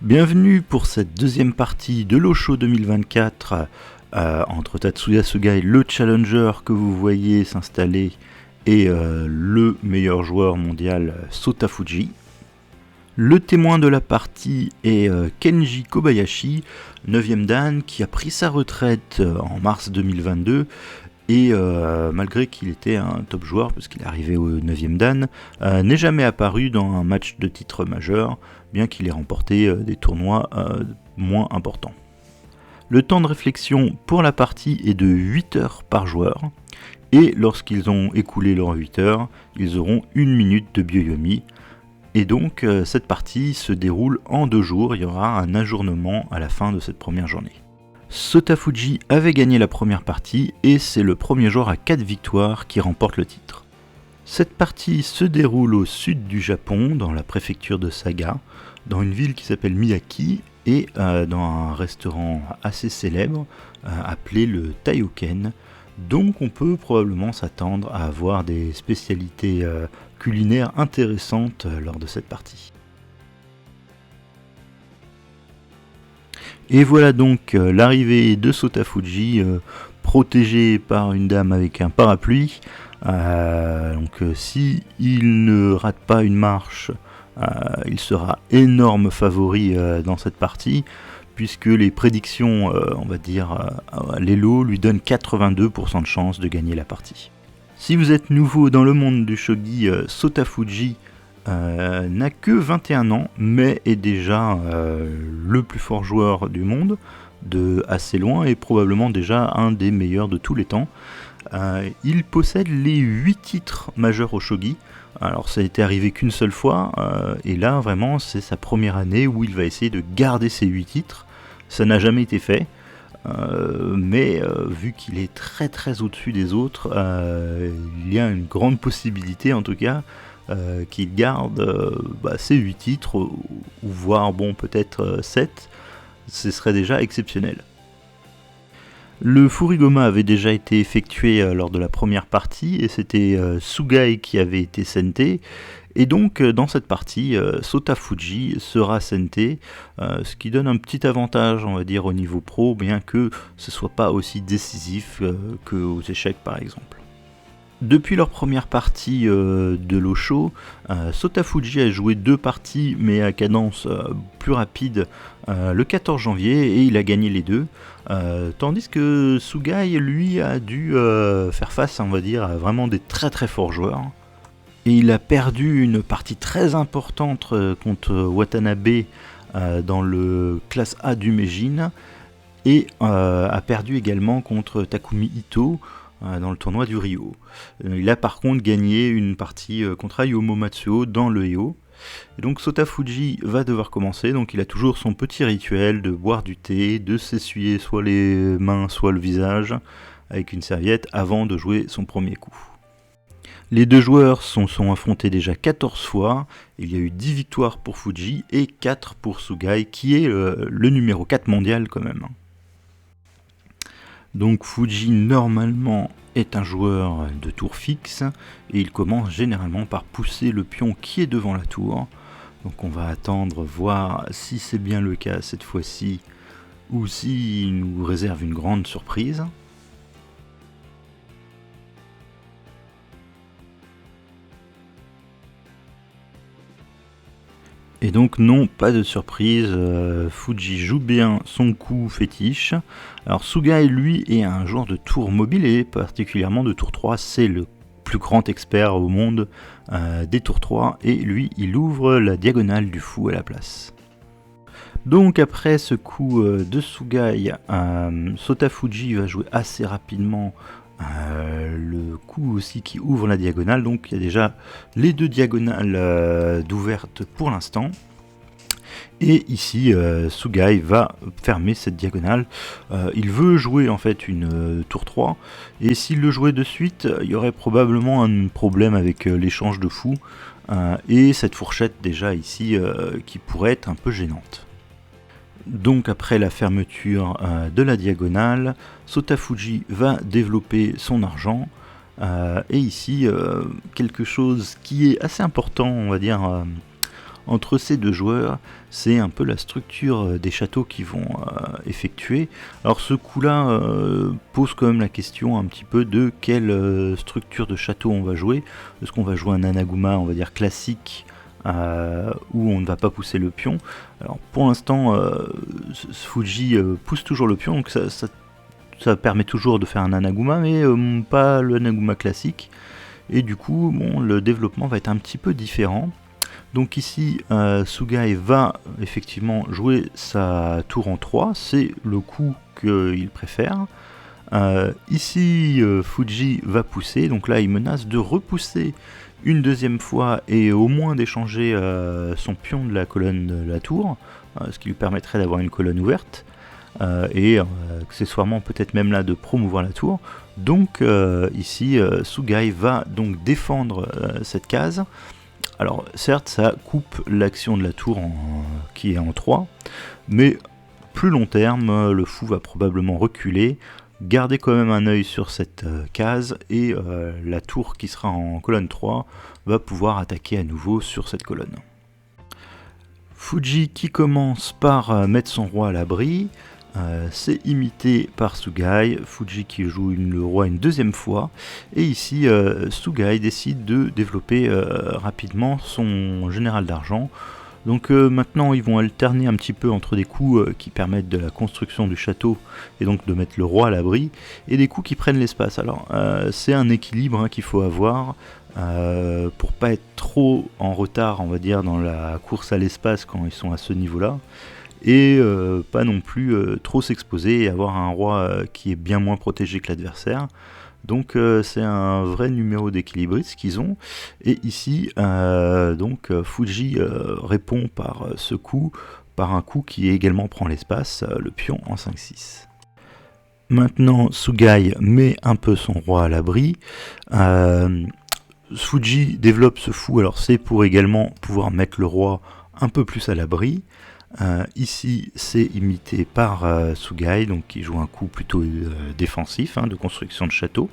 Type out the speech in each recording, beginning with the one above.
Bienvenue pour cette deuxième partie de l'Osho 2024 entre Tatsuya Sugai, le challenger que vous voyez s'installer, et le meilleur joueur mondial Sota Fuji. Le témoin de la partie est Kenji Kobayashi, 9ème dan, qui a pris sa retraite en mars 2022. Et malgré qu'il était un top joueur, parce qu'il est arrivé au 9ème dan, n'est jamais apparu dans un match de titre majeur, bien qu'il ait remporté des tournois moins importants. Le temps de réflexion pour la partie est de 8 heures par joueur, et lorsqu'ils ont écoulé leurs 8 heures, ils auront 1 minute de Byoyomi. Et donc cette partie se déroule en 2 jours, il y aura un ajournement à la fin de cette première journée. Sota Fuji avait gagné la première partie et c'est le premier joueur à 4 victoires qui remporte le titre. Cette partie se déroule au sud du Japon, dans la préfecture de Saga, dans une ville qui s'appelle Miyaki et dans un restaurant assez célèbre appelé le Taioken. Donc on peut probablement s'attendre à avoir des spécialités culinaires intéressantes lors de cette partie. Et voilà donc l'arrivée de Sota Fuji, protégé par une dame avec un parapluie. Si il ne rate pas une marche, il sera énorme favori dans cette partie, puisque les prédictions, l'Elo lui donnent 82% de chance de gagner la partie. Si vous êtes nouveau dans le monde du shogi, Sota Fuji n'a que 21 ans, mais est déjà le plus fort joueur du monde, de assez loin, et probablement déjà un des meilleurs de tous les temps. Il possède les 8 titres majeurs au shogi. Alors ça a été arrivé qu'une seule fois, et là vraiment c'est sa première année où il va essayer de garder ses 8 titres. Ça n'a jamais été fait, mais vu qu'il est très très au-dessus des autres, il y a une grande possibilité en tout cas qu'il garde ses 8 titres, ou voire peut-être 7, ce serait déjà exceptionnel. Le Furigoma avait déjà été effectué lors de la première partie, et c'était Sugai qui avait été senté, et donc dans cette partie, Sota Fuji sera senté, ce qui donne un petit avantage on va dire au niveau pro, bien que ce soit pas aussi décisif qu'aux échecs par exemple. Depuis leur première partie de l'Osho, Sota Fuji a joué 2 parties mais à cadence plus rapide le 14 janvier et il a gagné les 2, tandis que Sugai lui a dû faire face on va dire à vraiment des très très forts joueurs. Et il a perdu une partie très importante contre Watanabe dans le classe A du Meijin, et a perdu également contre Takumi Ito dans le tournoi du Rio. Il a par contre gagné une partie contre Ayumu Matsuo dans le Eo. Et donc Sota Fuji va devoir commencer, donc il a toujours son petit rituel de boire du thé, de s'essuyer soit les mains soit le visage avec une serviette avant de jouer son premier coup. Les deux joueurs sont affrontés déjà 14 fois, il y a eu 10 victoires pour Fuji et 4 pour Sugai, qui est le numéro 4 mondial quand même. Donc Fuji normalement est un joueur de tour fixe, et il commence généralement par pousser le pion qui est devant la tour. Donc on va attendre voir si c'est bien le cas cette fois-ci, ou s'il nous réserve une grande surprise. Et donc non, pas de surprise, Fuji joue bien son coup fétiche. Alors Sugai lui est un joueur de tour mobile et particulièrement de tour 3, c'est le plus grand expert au monde des tours 3, et lui il ouvre la diagonale du fou à la place. Donc après ce coup de Sugai, Sota Fuji va jouer assez rapidement le coup aussi qui ouvre la diagonale, donc il y a déjà les 2 diagonales d'ouvertes pour l'instant. Et ici Sugai va fermer cette diagonale. Il veut jouer en fait une tour 3, et s'il le jouait de suite, il y aurait probablement un problème avec l'échange de fous, et cette fourchette déjà ici qui pourrait être un peu gênante. Donc après la fermeture de la diagonale, Sota Fuji va développer son argent, et ici quelque chose qui est assez important on va dire entre ces deux joueurs, c'est un peu la structure des châteaux qu'ils vont effectuer. Alors ce coup-là pose quand même la question un petit peu de quelle structure de château on va jouer. Est-ce qu'on va jouer un Anaguma, on va dire classique, où on ne va pas pousser le pion? Alors pour l'instant, Fuji pousse toujours le pion, donc ça permet toujours de faire un Anaguma, mais pas le Anaguma classique. Et du coup, bon, le développement va être un petit peu différent. Donc ici, Sugai va effectivement jouer sa tour en 3, c'est le coup qu'il préfère. Ici, Fuji va pousser, donc là il menace de repousser une deuxième fois et au moins d'échanger son pion de la colonne de la tour, ce qui lui permettrait d'avoir une colonne ouverte, et accessoirement peut-être même là de promouvoir la tour. Donc ici, Sugai va donc défendre cette case. Alors certes ça coupe l'action de la tour qui est en 3, mais plus long terme, le fou va probablement reculer, garder quand même un œil sur cette case, et la tour qui sera en colonne 3 va pouvoir attaquer à nouveau sur cette colonne. Fuji qui commence par mettre son roi à l'abri, c'est imité par Sugai, Fuji qui joue le roi une deuxième fois, et ici Sugai décide de développer rapidement son général d'argent. Donc maintenant ils vont alterner un petit peu entre des coups qui permettent de la construction du château et donc de mettre le roi à l'abri, et des coups qui prennent l'espace. Alors c'est un équilibre qu'il faut avoir pour pas être trop en retard, on va dire, dans la course à l'espace quand ils sont à ce niveau-là, et pas non plus trop s'exposer et avoir un roi qui est bien moins protégé que l'adversaire. Donc c'est un vrai numéro d'équilibriste qu'ils ont, et ici donc Fuji répond par ce coup, par un coup qui également prend l'espace, le pion en 5-6. Maintenant Sugai met un peu son roi à l'abri, Fuji développe ce fou, alors c'est pour également pouvoir mettre le roi un peu plus à l'abri. Ici c'est imité par Sugai, donc qui joue un coup plutôt défensif, de construction de château.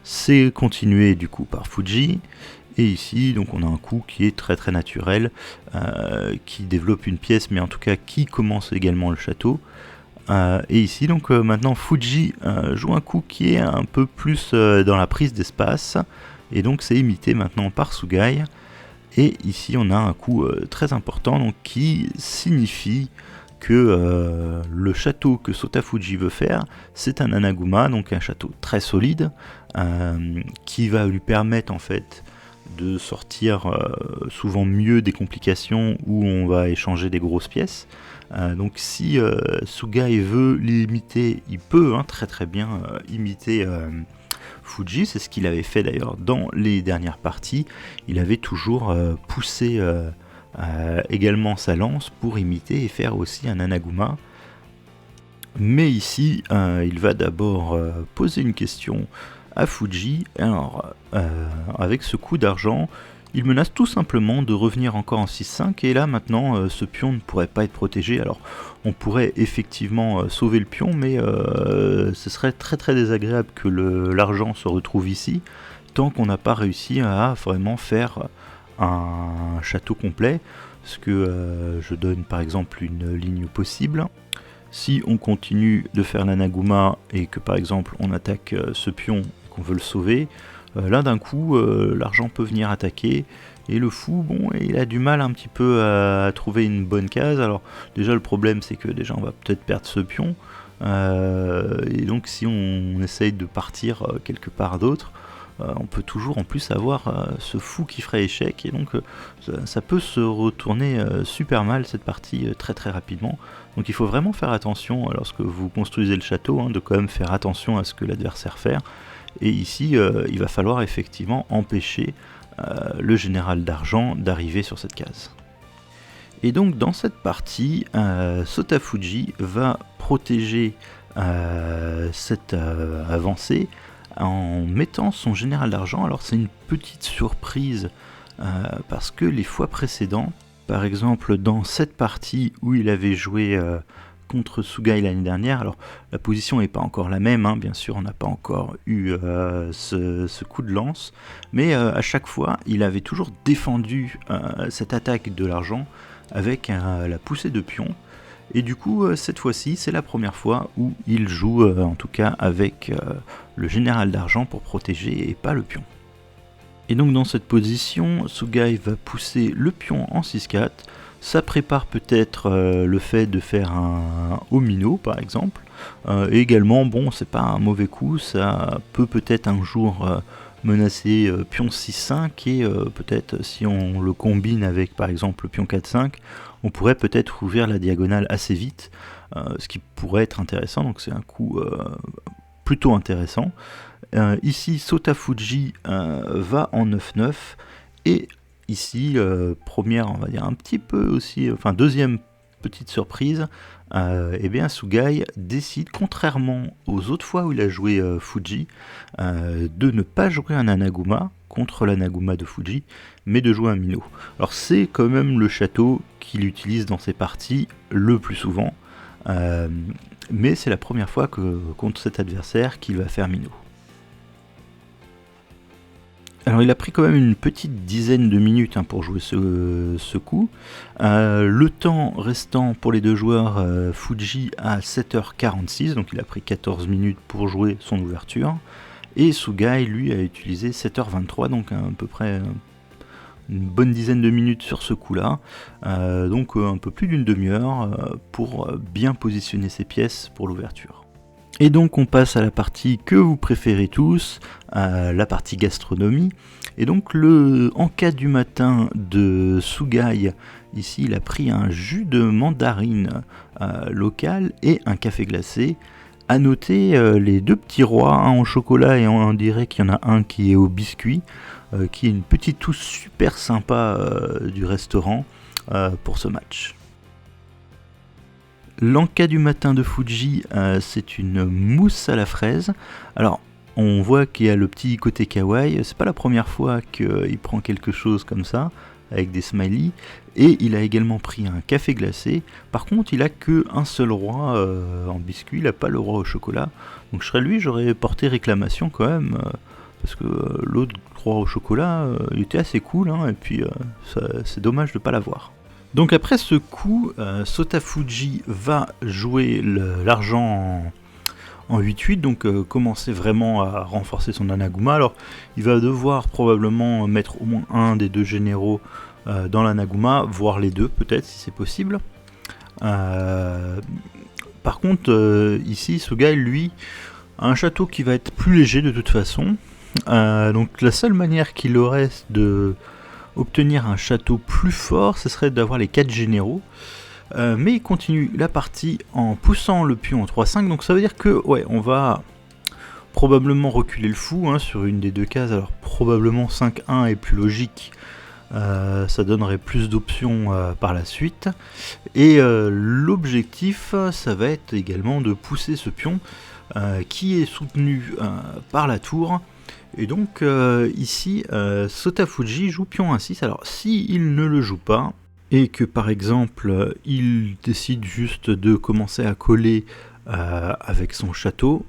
C'est continué du coup par Fuji, et ici donc on a un coup qui est très très naturel, qui développe une pièce, mais en tout cas qui commence également le château. Et ici donc maintenant Fuji joue un coup qui est un peu plus dans la prise d'espace, et donc c'est imité maintenant par Sugai. Et ici on a un coup très important, donc qui signifie que le château que Sota Fuji veut faire, c'est un Anaguma, donc un château très solide, qui va lui permettre en fait de sortir souvent mieux des complications où on va échanger des grosses pièces. Donc si Sugai veut l'imiter, il peut très très bien imiter Fuji, c'est ce qu'il avait fait d'ailleurs dans les dernières parties. Il avait toujours poussé également sa lance pour imiter et faire aussi un Anaguma. Mais ici, il va d'abord poser une question à Fuji. Alors, avec ce coup d'argent, il menace tout simplement de revenir encore en 6-5, et là maintenant ce pion ne pourrait pas être protégé. Alors on pourrait effectivement sauver le pion, mais ce serait très très désagréable que l'argent se retrouve ici, tant qu'on n'a pas réussi à vraiment faire un château complet. Parce que je donne par exemple une ligne possible. Si on continue de faire l'Anaguma et que par exemple on attaque ce pion et qu'on veut le sauver, là d'un coup l'argent peut venir attaquer, et le fou, bon, il a du mal un petit peu à trouver une bonne case. Alors déjà le problème c'est que déjà on va peut-être perdre ce pion, et donc si on essaye de partir quelque part d'autre, on peut toujours en plus avoir ce fou qui ferait échec, et donc ça peut se retourner super mal cette partie très très rapidement. Donc il faut vraiment faire attention lorsque vous construisez le château, de quand même faire attention à ce que l'adversaire fait. Et ici il va falloir effectivement empêcher le général d'argent d'arriver sur cette case. Et donc dans cette partie, Sota Fuji va protéger cette avancée en mettant son général d'argent. Alors c'est une petite surprise parce que les fois précédentes, par exemple dans cette partie où il avait joué contre Sugai l'année dernière. Alors la position n'est pas encore la même, bien sûr, on n'a pas encore eu ce coup de lance, mais à chaque fois, il avait toujours défendu cette attaque de l'argent avec la poussée de pion. Et du coup, cette fois-ci, c'est la première fois où il joue, en tout cas avec le général d'argent pour protéger et pas le pion. Et donc dans cette position, Sugai va pousser le pion en 6-4. Ça prépare peut-être le fait de faire un Omino par exemple. Et également, bon, c'est pas un mauvais coup, ça peut peut-être un jour menacer pion 6-5 et peut-être si on le combine avec par exemple le pion 4-5, on pourrait peut-être ouvrir la diagonale assez vite, ce qui pourrait être intéressant, donc c'est un coup plutôt intéressant. Ici, Sotafuji va en 9-9 et ici, première, on va dire un petit peu aussi, enfin deuxième petite surprise, et bien Sugai décide, contrairement aux autres fois où il a joué Fuji, de ne pas jouer un Anaguma contre l'Anaguma de Fuji, mais de jouer un Mino. Alors c'est quand même le château qu'il utilise dans ses parties le plus souvent, mais c'est la première fois que contre cet adversaire qu'il va faire Mino. Alors il a pris quand même une petite dizaine de minutes pour jouer ce coup. Le temps restant pour les deux joueurs, Fuji à 7h46, donc il a pris 14 minutes pour jouer son ouverture. Et Sugai, lui, a utilisé 7h23, donc à peu près une bonne dizaine de minutes sur ce coup-là. Donc un peu plus d'une demi-heure pour bien positionner ses pièces pour l'ouverture. Et donc on passe à la partie que vous préférez tous, la partie gastronomie. Et donc en cas du matin de Sugai, ici il a pris un jus de mandarine local et un café glacé. À noter les deux petits rois, un en chocolat et on dirait qu'il y en a un qui est au biscuit, qui est une petite touche super sympa du restaurant pour ce match. L'encas du matin de Fuji, c'est une mousse à la fraise. Alors, on voit qu'il y a le petit côté kawaii. C'est pas la première fois qu'il prend quelque chose comme ça, avec des smileys. Et il a également pris un café glacé. Par contre, il a que un seul roi en biscuit. Il n'a pas le roi au chocolat. Donc, je serais lui, j'aurais porté réclamation quand même. Parce que l'autre roi au chocolat, il était assez cool. Et puis, c'est dommage de ne pas l'avoir. Donc après ce coup, Sotafuji va jouer l'argent en 8-8, donc commencer vraiment à renforcer son Anaguma. Alors il va devoir probablement mettre au moins un des deux généraux dans l'Anaguma, voire les deux peut-être si c'est possible. Par contre, ici, Sugai, lui, a un château qui va être plus léger de toute façon. Donc la seule manière qu'il aurait de obtenir un château plus fort, ce serait d'avoir les 4 généraux. Mais il continue la partie en poussant le pion en 3-5, donc ça veut dire que on va probablement reculer le fou sur une des deux cases. Alors probablement 5-1 est plus logique, ça donnerait plus d'options par la suite. Et l'objectif, ça va être également de pousser ce pion qui est soutenu par la tour. Et donc ici, Sotafuji joue pion 1-6. Alors s'il ne le joue pas, et que par exemple il décide juste de commencer à coller avec son château,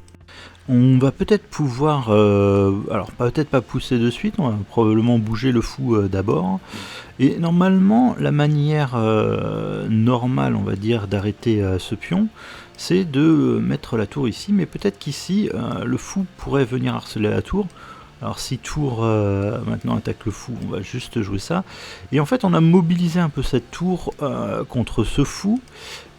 on va peut-être pouvoir, alors peut-être pas pousser de suite, on va probablement bouger le fou d'abord. Et normalement, la manière normale, on va dire, d'arrêter ce pion, c'est de mettre la tour ici, mais peut-être qu'ici, le fou pourrait venir harceler la tour. Alors si tour maintenant attaque le fou, on va juste jouer ça. Et en fait on a mobilisé un peu cette tour contre ce fou.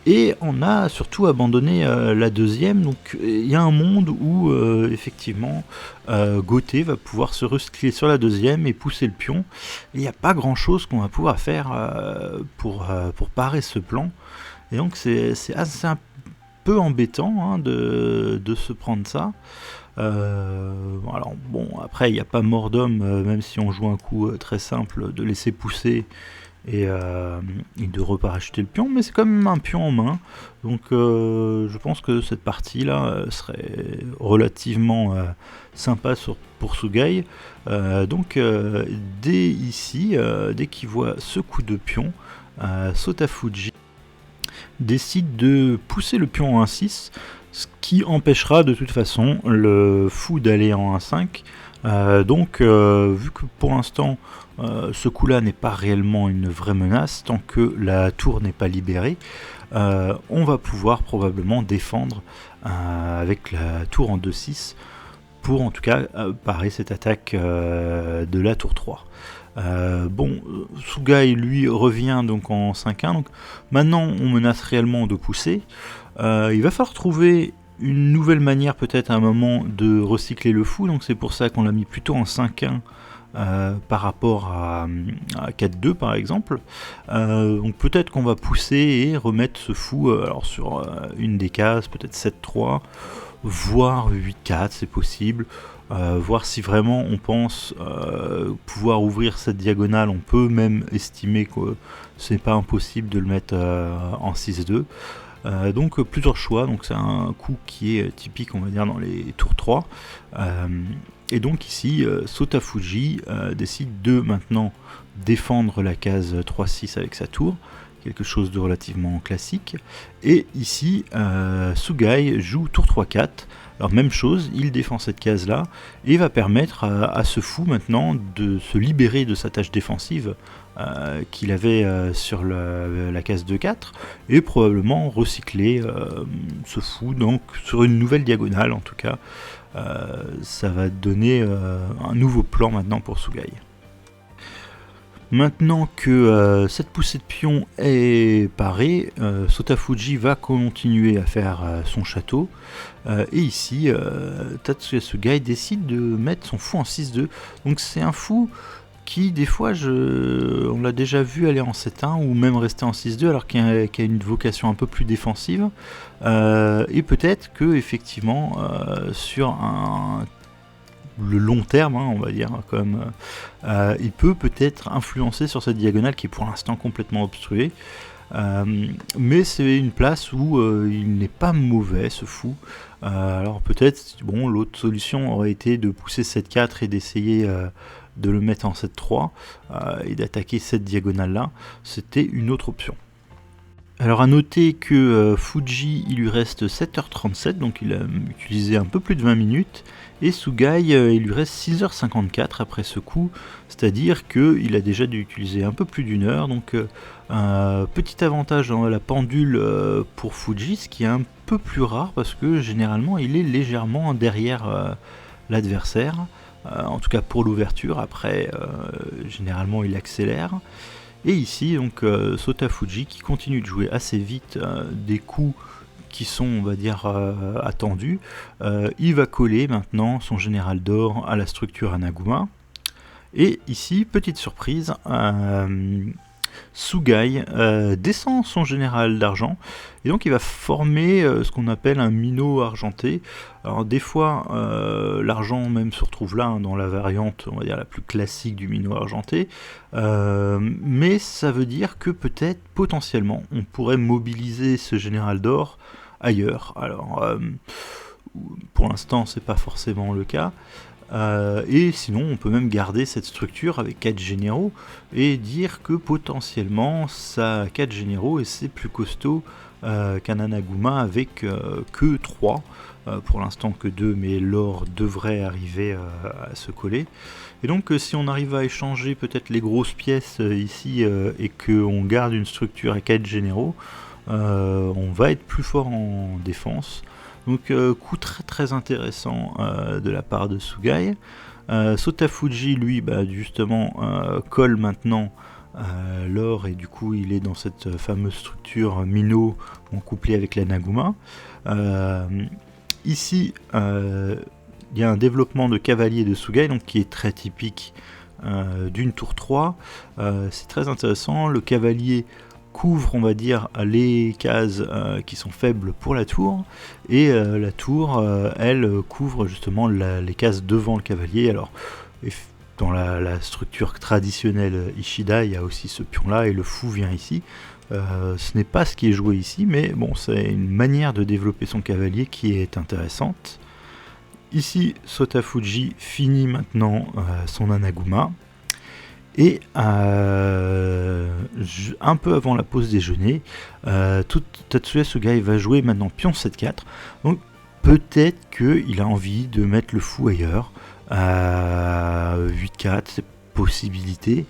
Et on a surtout abandonné la deuxième. Donc il y a un monde où effectivement Gauthier va pouvoir se recycler sur la deuxième et pousser le pion. Il n'y a pas grand chose qu'on va pouvoir faire pour parer ce plan. Et donc c'est assez un peu embêtant de se prendre ça. Alors bon, après il n'y a pas mort d'homme, même si on joue un coup très simple de laisser pousser et de reparachuter le pion, mais c'est quand même un pion en main, donc je pense que cette partie là serait relativement sympa pour Sugai. Donc dès ici, dès qu'il voit ce coup de pion, Sotafuji décide de pousser le pion en 1-6, ce qui empêchera de toute façon le fou d'aller en 1-5. Donc vu que pour l'instant ce coup-là n'est pas réellement une vraie menace, tant que la tour n'est pas libérée, on va pouvoir probablement défendre avec la tour en 2-6 pour en tout cas parer cette attaque de la tour 3. Sugai lui revient donc en 5-1, donc maintenant on menace réellement de pousser. Il va falloir trouver une nouvelle manière peut-être à un moment de recycler le fou, donc c'est pour ça qu'on l'a mis plutôt en 5-1 par rapport à 4-2 par exemple. Donc peut-être qu'on va pousser et remettre ce fou alors sur une des cases, peut-être 7-3, voire 8-4, c'est possible. Voir si vraiment on pense pouvoir ouvrir cette diagonale. On peut même estimer que c'est pas impossible de le mettre en 6-2. Donc plusieurs choix, donc c'est un coup qui est typique on va dire dans les tours 3. Et donc ici Sotafuji décide de maintenant défendre la case 3-6 avec sa tour, quelque chose de relativement classique. Et ici Sugai joue tour 3-4. Alors même chose, il défend cette case là et va permettre à ce fou maintenant de se libérer de sa tâche défensive qu'il avait sur la case 2-4 et probablement recycler ce fou donc sur une nouvelle diagonale. En tout cas ça va donner un nouveau plan maintenant pour Sugai. Maintenant que cette poussée de pion est parée, Sotafuji va continuer à faire son château. Et ici, Tatsuya Sugai décide de mettre son fou en 6-2. Donc c'est un fou qui, des fois, on l'a déjà vu aller en 7-1 ou même rester en 6-2 alors qu'il a une vocation un peu plus défensive. Et peut-être que effectivement, sur le long terme, on va dire, comme il peut peut-être influencer sur cette diagonale qui est pour l'instant complètement obstruée. Mais c'est une place où il n'est pas mauvais ce fou. Alors peut-être, l'autre solution aurait été de pousser 7-4 et d'essayer de le mettre en 7-3 et d'attaquer cette diagonale là. C'était une autre option. Alors à noter que Fuji il lui reste 7h37, donc il a utilisé un peu plus de 20 minutes, et Sugai il lui reste 6h54 après ce coup, c'est-à-dire qu'il a déjà dû utiliser un peu plus d'une heure, donc petit avantage dans la pendule pour Fuji, ce qui est un peu plus rare parce que généralement il est légèrement derrière l'adversaire, en tout cas pour l'ouverture, après généralement il accélère. Et ici, donc Sotafuji qui continue de jouer assez vite des coups qui sont, on va dire, attendus. Il va coller maintenant son général d'or à la structure Anaguma. Et ici, petite surprise, Sugai descend son général d'argent et donc il va former ce qu'on appelle un minot argenté. Alors des fois l'argent même se retrouve là dans la variante on va dire la plus classique du minot argenté, mais ça veut dire que peut-être potentiellement on pourrait mobiliser ce général d'or ailleurs. Alors pour l'instant c'est pas forcément le cas. Et sinon on peut même garder cette structure avec 4 généraux et dire que potentiellement ça a 4 généraux et c'est plus costaud qu'un Anaguma avec que 3, pour l'instant que 2, mais l'or devrait arriver à se coller. Et donc si on arrive à échanger peut-être les grosses pièces ici et qu'on garde une structure à 4 généraux, on va être plus fort en défense. Donc coup très très intéressant de la part de Sugai. Sotafuji lui justement colle maintenant l'or et du coup il est dans cette fameuse structure minot couplée avec l'Anaguma. Ici il y a un développement de cavalier de Sugai donc qui est très typique d'une tour 3. C'est très intéressant, le cavalier couvre on va dire les cases qui sont faibles pour la tour et la tour elle couvre justement les cases devant le cavalier. Alors dans la structure traditionnelle Ishida il y a aussi ce pion là et le fou vient ici, ce n'est pas ce qui est joué ici mais bon c'est une manière de développer son cavalier qui est intéressante. Ici Sotafuji finit maintenant son Anaguma. Et un peu avant la pause déjeuner, Tatsuya Sugai va jouer maintenant pion 7-4. Donc peut-être qu'il a envie de mettre le fou ailleurs. 8-4, c'est possibilité.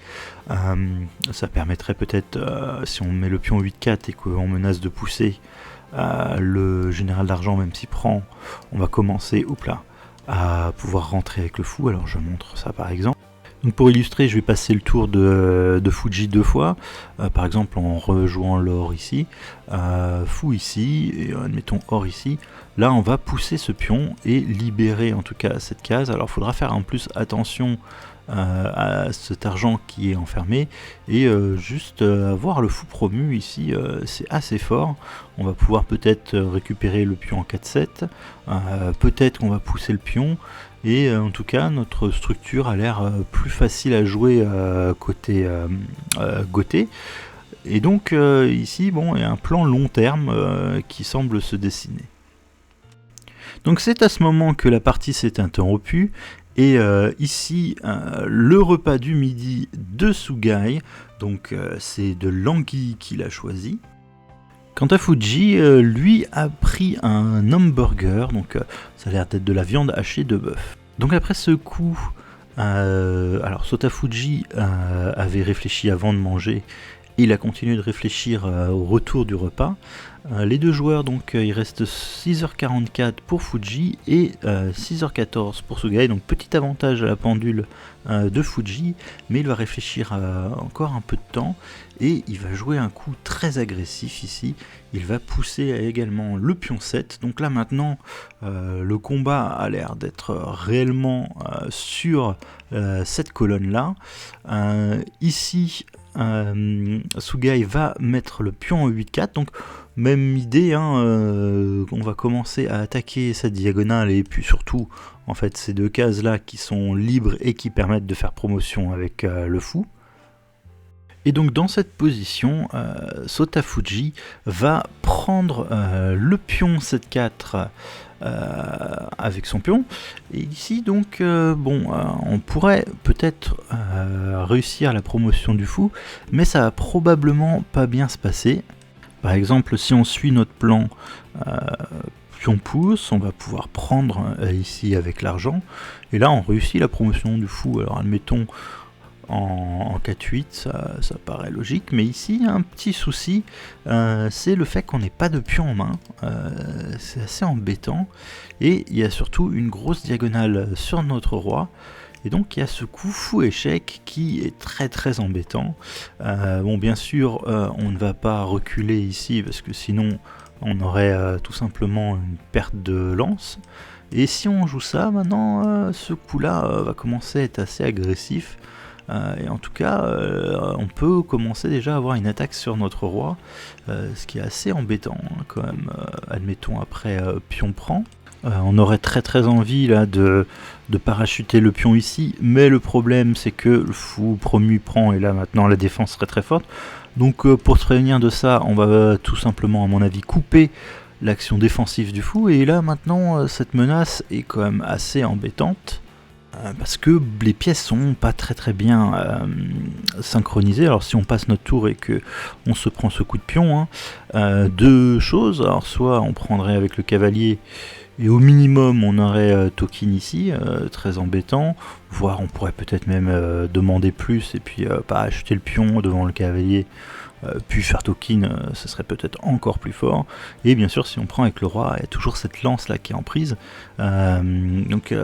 Ça permettrait peut-être, si on met le pion 8-4 et qu'on menace de pousser le général d'argent, même s'il prend, on va commencer à pouvoir rentrer avec le fou. Alors je montre ça par exemple. Donc pour illustrer, je vais passer le tour de Fuji 2 fois, par exemple en rejouant l'or ici, fou ici, et admettons or ici. Là on va pousser ce pion et libérer en tout cas cette case. Alors il faudra faire en plus attention à cet argent qui est enfermé, et juste avoir le fou promu ici, c'est assez fort. On va pouvoir peut-être récupérer le pion en 4-7, peut-être qu'on va pousser le pion, et en tout cas notre structure a l'air plus facile à jouer côté Goté. Et donc ici bon, il y a un plan long terme qui semble se dessiner. Donc c'est à ce moment que la partie s'est interrompue, et ici le repas du midi de Sugai, donc c'est de l'anguille qu'il a choisi. Quant à Fuji, lui a pris un hamburger, donc ça a l'air d'être de la viande hachée de bœuf. Donc après ce coup, alors Sota Fuji avait réfléchi avant de manger, et il a continué de réfléchir au retour du repas. Les deux joueurs, donc il reste 6h44 pour Fuji et 6h14 pour Sugai, donc petit avantage à la pendule de Fuji, mais il va réfléchir encore un peu de temps, et il va jouer un coup très agressif ici. Il va pousser également le pion 7, donc là maintenant le combat a l'air d'être réellement sur cette colonne là. Ici Sugai va mettre le pion en 8-4, donc même idée, on va commencer à attaquer cette diagonale, et puis surtout en fait ces deux cases là qui sont libres et qui permettent de faire promotion avec le fou. Et donc dans cette position, Sota Fuji va prendre le pion 7-4 avec son pion, et ici donc on pourrait peut-être réussir la promotion du fou, mais ça va probablement pas bien se passer. Par exemple, si on suit notre plan pion pousse, on va pouvoir prendre ici avec l'argent, et là on réussit la promotion du fou. Alors admettons en 4-8, ça paraît logique, mais ici il y a un petit souci, c'est le fait qu'on n'ait pas de pion en main, c'est assez embêtant, et il y a surtout une grosse diagonale sur notre roi, et donc il y a ce coup fou échec qui est très très embêtant. Bon, bien sûr on ne va pas reculer ici parce que sinon on aurait tout simplement une perte de lance, et si on joue ça maintenant, ce coup là va commencer à être assez agressif. Et en tout cas, on peut commencer déjà à avoir une attaque sur notre roi, ce qui est assez embêtant quand même. Admettons après pion prend. On aurait très très envie là de parachuter le pion ici, mais le problème c'est que le fou promu prend, et là maintenant la défense serait très forte. Donc pour se prévenir de ça, on va tout simplement, à mon avis, couper l'action défensive du fou, et là maintenant cette menace est quand même assez embêtante. Parce que les pièces sont pas très très bien synchronisées. Alors si on passe notre tour et que on se prend ce coup de pion, deux choses. Alors soit on prendrait avec le cavalier, et au minimum on aurait Tokin ici, très embêtant, voire on pourrait peut-être même demander plus et puis pas acheter le pion devant le cavalier, puis faire Tokin, ce serait peut-être encore plus fort. Et bien sûr si on prend avec le roi, il y a toujours cette lance là qui est en prise, donc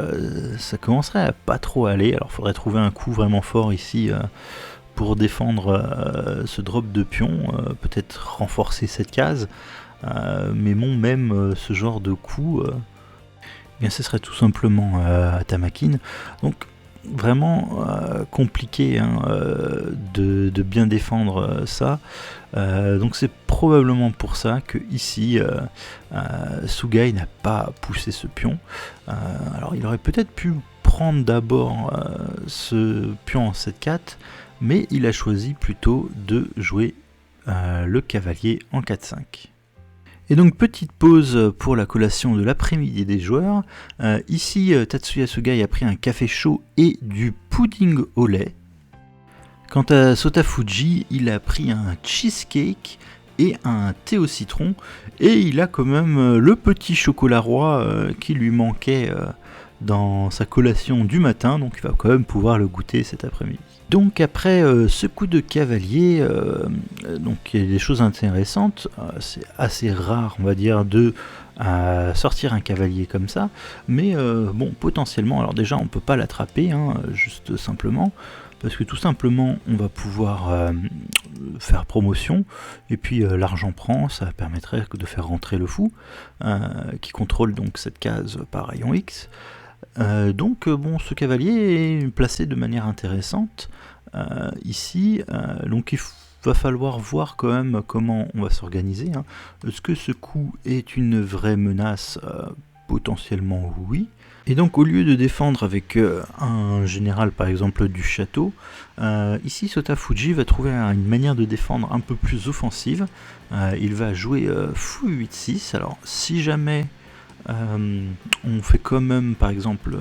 ça commencerait à pas trop aller. Alors il faudrait trouver un coup vraiment fort ici pour défendre ce drop de pion, peut-être renforcer cette case, mais bon, même ce genre de coup, bien ce serait tout simplement Tamakin. Donc vraiment compliqué de bien défendre ça. Donc c'est probablement pour ça que ici Sugai n'a pas poussé ce pion. Alors il aurait peut-être pu prendre d'abord ce pion en 7-4, mais il a choisi plutôt de jouer le cavalier en 4-5. Et donc petite pause pour la collation de l'après-midi des joueurs. Ici Tatsuya Sugai a pris un café chaud et du pudding au lait. Quant à Sotafuji, il a pris un cheesecake et un thé au citron, et il a quand même le petit chocolat roi qui lui manquait dans sa collation du matin, donc il va quand même pouvoir le goûter cet après-midi. Donc après ce coup de cavalier, donc il y a des choses intéressantes, c'est assez rare on va dire de sortir un cavalier comme ça, mais bon potentiellement, alors déjà on peut pas l'attraper, juste simplement, parce que tout simplement on va pouvoir faire promotion, et puis l'argent prend, ça permettrait de faire rentrer le fou, qui contrôle donc cette case par rayon X. Donc bon, ce cavalier est placé de manière intéressante ici, donc il va falloir voir quand même comment on va s'organiser. Est-ce que ce coup est une vraie menace? Potentiellement oui. Et donc au lieu de défendre avec un général par exemple du château, ici Sotafuji va trouver une manière de défendre un peu plus offensive. Il va jouer fou 8-6, alors si jamais on fait quand même par exemple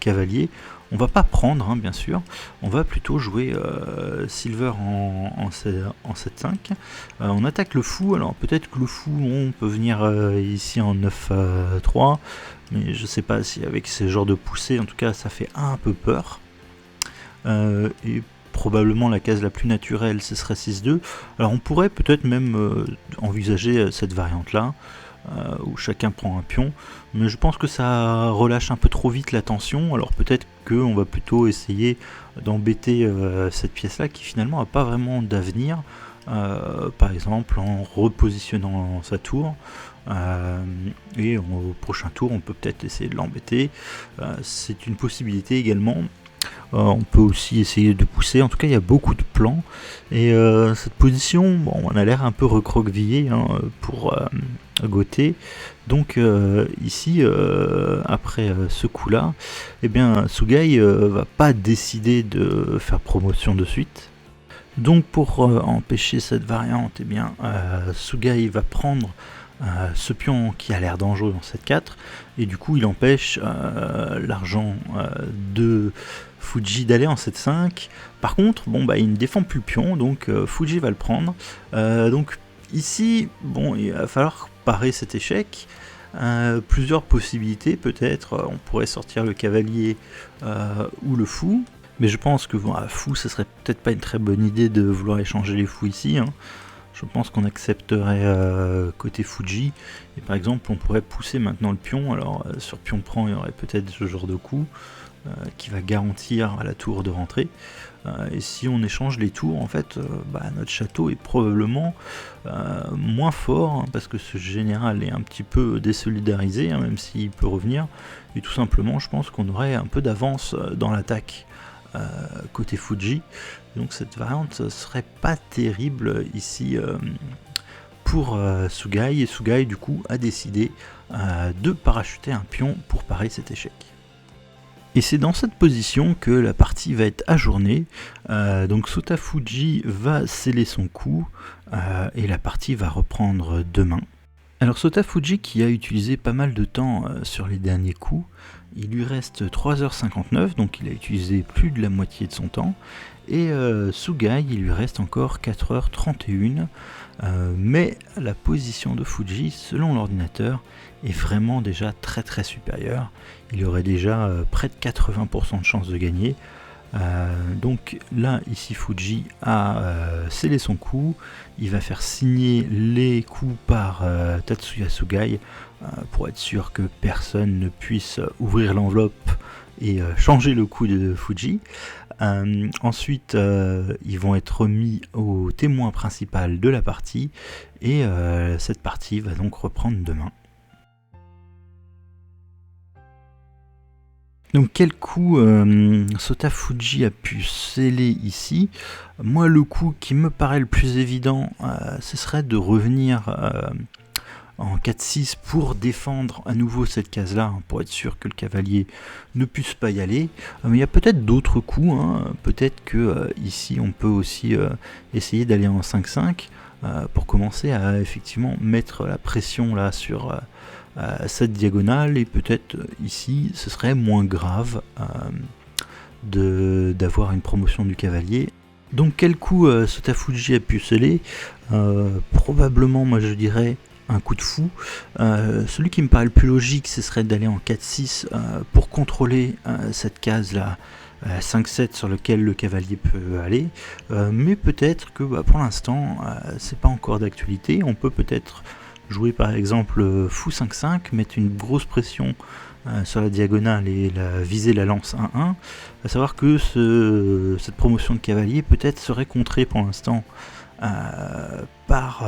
cavalier, on va pas prendre bien sûr, on va plutôt jouer silver en 7-5, on attaque le fou, alors peut-être que le fou on peut venir ici en 9-3, mais je sais pas si avec ce genre de poussée, en tout cas ça fait un peu peur, et probablement la case la plus naturelle ce serait 6-2, alors on pourrait peut-être même envisager cette variante là, où chacun prend un pion, mais je pense que ça relâche un peu trop vite la tension, alors peut-être qu'on va plutôt essayer d'embêter cette pièce là qui finalement n'a pas vraiment d'avenir, par exemple en repositionnant sa tour, et au prochain tour on peut peut-être essayer de l'embêter, c'est une possibilité également. On peut aussi essayer de pousser, en tout cas il y a beaucoup de plans, et cette position, bon, on a l'air un peu recroquevillé pour Gauthier, donc ici après ce coup là, eh bien Sugai va pas décider de faire promotion de suite, donc pour empêcher cette variante, eh bien Sugai va prendre ce pion qui a l'air dangereux en 7-4, et du coup il empêche l'argent de Fuji d'aller en 7-5. Par contre, bon bah il ne défend plus le pion, donc Fuji va le prendre. Donc ici, bon, il va falloir parer cet échec. Plusieurs possibilités, peut-être. On pourrait sortir le cavalier ou le fou. Mais je pense que bon, fou, ce serait peut-être pas une très bonne idée de vouloir échanger les fous ici. Je pense qu'on accepterait côté Fuji. Et par exemple, on pourrait pousser maintenant le pion. Alors sur pion prend, il y aurait peut-être ce genre de coup qui va garantir à la tour de rentrer. Et si on échange les tours, en fait, notre château est probablement moins fort, parce que ce général est un petit peu désolidarisé, même s'il peut revenir. Et tout simplement, je pense qu'on aurait un peu d'avance dans l'attaque côté Fuji. Donc cette variante serait pas terrible ici pour Sugai. Et Sugai, du coup, a décidé de parachuter un pion pour parer cet échec. Et c'est dans cette position que la partie va être ajournée, donc Sotafuji va sceller son coup, et la partie va reprendre demain. Alors Sotafuji, qui a utilisé pas mal de temps sur les derniers coups, il lui reste 3h59, donc il a utilisé plus de la moitié de son temps, et Sugai, il lui reste encore 4h31, mais la position de Fuji, selon l'ordinateur, est vraiment déjà très très supérieure. Il y aurait déjà près de 80% de chances de gagner. Donc là, ici, Fuji a scellé son coup. Il va faire signer les coups par Tatsuya Sugai pour être sûr que personne ne puisse ouvrir l'enveloppe et changer le coup de Fuji. Ensuite, ils vont être remis au témoin principal de la partie, et cette partie va donc reprendre demain. Donc quel coup Sotafuji a pu sceller ici? Moi, le coup qui me paraît le plus évident, ce serait de revenir en 4-6 pour défendre à nouveau cette case-là, pour être sûr que le cavalier ne puisse pas y aller. Mais il y a peut-être d'autres coups, peut-être que ici on peut aussi essayer d'aller en 5-5 pour commencer à effectivement mettre la pression là sur cette diagonale, et peut-être ici ce serait moins grave d'avoir une promotion du cavalier. Donc quel coup Sotafuji a pu sceller? Probablement, moi je dirais, un coup de fou. Celui qui me paraît le plus logique, ce serait d'aller en 4-6 pour contrôler cette case-là, 5-7 sur lequel le cavalier peut aller. Mais peut-être que pour l'instant, c'est pas encore d'actualité. On peut peut-être jouer par exemple fou 5-5, mettre une grosse pression sur la diagonale et viser la lance 1-1, à savoir que cette promotion de cavalier peut-être serait contrée pour l'instant par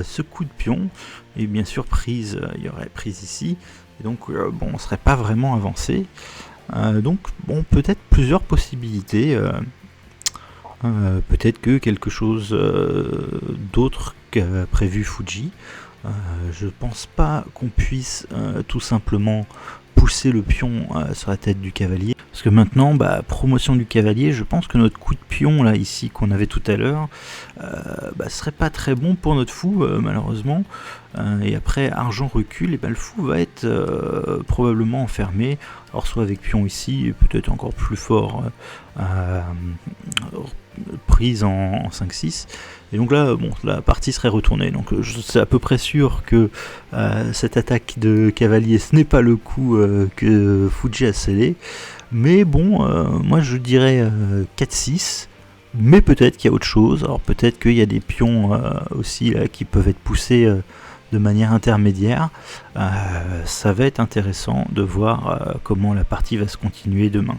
ce coup de pion, et bien sûr prise, il y aurait prise ici, et donc on ne serait pas vraiment avancé. Donc bon, peut-être plusieurs possibilités, peut-être que quelque chose d'autre qu'a prévu Fuji. Je pense pas qu'on puisse tout simplement pousser le pion sur la tête du cavalier, parce que maintenant, promotion du cavalier, je pense que notre coup de pion là ici qu'on avait tout à l'heure serait pas très bon pour notre fou, malheureusement. Et après argent recule, et le fou va être probablement enfermé, alors soit avec pion ici, et peut-être encore plus fort prise en 5-6, et donc là la partie serait retournée. Donc je suis à peu près sûr que cette attaque de cavalier, ce n'est pas le coup que Fuji a scellé, mais bon, moi je dirais 4-6, mais peut-être qu'il y a autre chose. Alors peut-être qu'il y a des pions aussi là, qui peuvent être poussés de manière intermédiaire. Ça va être intéressant de voir comment la partie va se continuer demain.